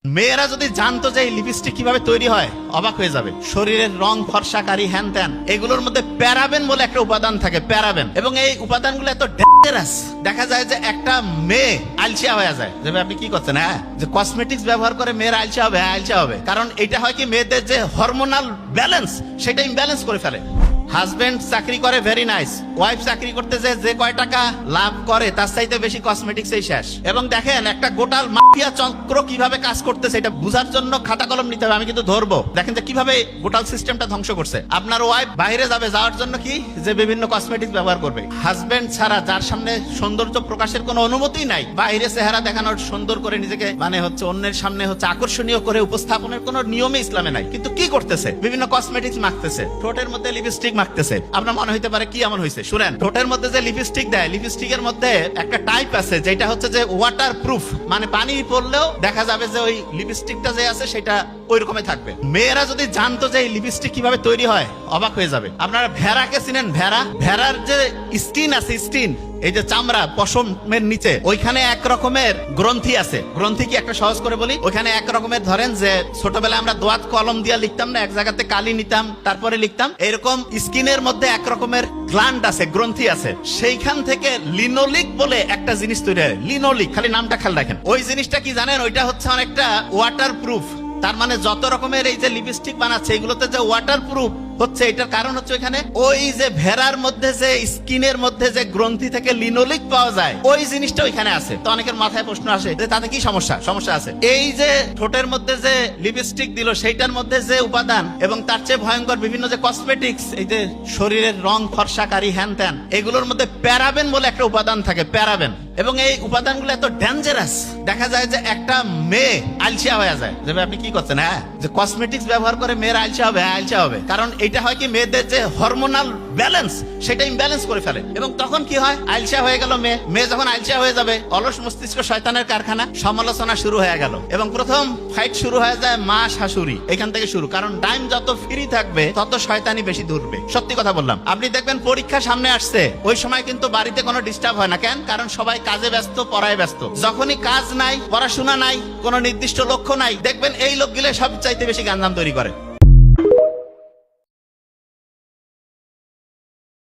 মেয়েরা যদি জানতো যে এই লিপস্টিক কিভাবে তৈরি হয় অবাক হয়ে যাবে। শরীরের রং ফর্সাকারী হ্যান ত্যান, এগুলোর মধ্যে প্যারাবেন বলে একটা উপাদান থাকে, প্যারাবেন। এবং এই উপাদানগুলো এত ডেঞ্জারাস, দেখা যায় যে একটা মেয়ে আলসিয়া হয়ে যায়। যে আপনি কি করছেন, হ্যাঁ যে কসমেটিক্স ব্যবহার করে মেয়েরা আলসিয়া হবে, হ্যাঁ আলসিয়া হবে। কারণ এটা হয় কি, মেয়েদের যে হরমোনাল ব্যালেন্স সেটা ইমব্যালেন্স করে ফেলে। হাজবেন্ড চাকরি করে, ভেরি নাইস। ওয়াইফ চাকরি করতে যে কয় টাকা লাভ করে তার চাইতে বেশি কসমেটিক্সেই শেষ। এবং দেখেন একটা গোটাল মাফিয়া চক্র কিভাবে কাজ করতেছে, এটা বুঝার জন্য খাতা কলম নিতে হবে, আমি কিন্তু ধরবো। দেখেন যে কিভাবে গোটাল সিস্টেমটা ধ্বংস করছে। আপনার ওয়াইফ বাইরে যাবে, যাওয়ার জন্য কি যে বিভিন্ন কসমেটিক্স ব্যবহার করবে। হাজবেন্ড ছাড়া, যার সামনে সৌন্দর্য প্রকাশের কোনো অনুমতি নাই, বাইরে চেহারা দেখানোর, সুন্দর করে নিজেকে অন্যের সামনে আকর্ষণীয় করে উপস্থাপনের কোনো নিয়মে ইসলামে নাই, কিন্তু কি করতেছে, বিভিন্ন কসমেটিক্স মাখতেছে, ঠোঁটের মধ্যে লিপস্টিক মাখতেছে। আপনার মনে হইতে পারে কি এমন হয়েছে, শুনেন, ঠোঁটের মধ্যে যে লিপস্টিক দেয়, লিপস্টিকের মধ্যে একটা টাইপ আছে যেটা হচ্ছে যে ওয়াটার প্রুফ, মানে পানি পড়লেও দেখা যাবে যে ওই লিপস্টিকটা যে আছে সেটা ওই রকমই থাকবে। মেয়েরা যদি জানতো যে এই লিপস্টিক কিভাবে তৈরি হয় অবাক হয়ে যাবে। আপনারা ভেড়াকে চিনেন? ভেড়ার যে স্কিন আছে, স্কিন, এই যে চামড়া পশমের নিচে, ওইখানে এক রকমের গ্রন্থি আছে। গ্রন্থি কি একটা সহজ করে বলি, ওইখানে এক রকমের, ধরেন যে ছোটবেলায় আমরা দোয়াত কলম দিয়ে লিখতাম না, এক জায়গাতে কালি নিতাম তারপরে লিখতাম, এরকম স্কিনের মধ্যে এক রকমের গ্ল্যান্ড আছে, গ্রন্থি আছে। সেইখান থেকে লিনোলিক বলে একটা জিনিস তৈরি হয়। লিনোলিক, খালি নামটা খেয়াল রাখেন। ওই জিনিসটা কি জানেন, ওইটা হচ্ছে অনেকটা ওয়াটার প্রুফ। তার মানে যত রকমের এই যে লিপস্টিক বানাচ্ছে এগুলোতে যে ওয়াটার প্রুফ হচ্ছে, এটার কারণ হচ্ছে ওইখানে ওই যে ভেড়ার মধ্যে যে স্কিনের মধ্যে যে গ্রন্থি থেকে লিনোলিক পাওয়া যায়, ওই জিনিসটা ওইখানে আছে। তো অনেকের মাথায় প্রশ্ন আসে যে তাতে কি সমস্যা আছে। এই যে ঠোঁটের মধ্যে যে লিপস্টিক দিল, সেইটার মধ্যে যে উপাদান, এবং তার চেয়ে ভয়ঙ্কর বিভিন্ন যে কসমেটিক্স, এই যে শরীরের রং ফর্সাকারী হ্যান ত্যান, এগুলোর মধ্যে প্যারাবেন বলে একটা উপাদান থাকে, প্যারাবেন। এবং এই উপাদানগুলো এত ডেঞ্জারাস, দেখা যায় যে একটা মেয়ে আলসিয়া হয়ে যায়। যে আপনি কি করছেন, হ্যাঁ যে কসমেটিক্স ব্যবহার করে মেয়েরা আলসিয়া হবে, হ্যাঁ আলসিয়া হবে। কারণ এটা হয় কি, মেয়েদের যে হরমোনাল ব্যালেন্স সেটা ইমব্যালেন্স করে ফেলে। এবং তখন কি হয়, আলসিয়া হয়ে গেল মেয়ে যখন আলসিয়া হয়ে যাবে, অলস মস্তিষ্ক শয়তানের কারখানা, সমালোচনা শুরু হয়ে গেল। এবং প্রথম ফাইট শুরু হয়ে যায় মা শাশুড়ি, এখান থেকে শুরু। কারণ টাইম যত ফ্রি থাকবে তত শয়তানি বেশি ধরবে। সত্যি কথা বললাম। আপনি দেখবেন পরীক্ষা সামনে আসছে, ওই সময় কিন্তু বাড়িতে কোনো ডিস্টার্ব হয় না। কেন? কারণ সবাই কাজে ব্যস্ত, পড়ায় ব্যস্ত। যখনই কাজ নাই, পড়াশোনা নাই, কোনো নির্দিষ্ট লক্ষ্য নাই, দেখবেন এই লোকগুলো সব চাইতে বেশি গাঞ্জাম তৈরি করে।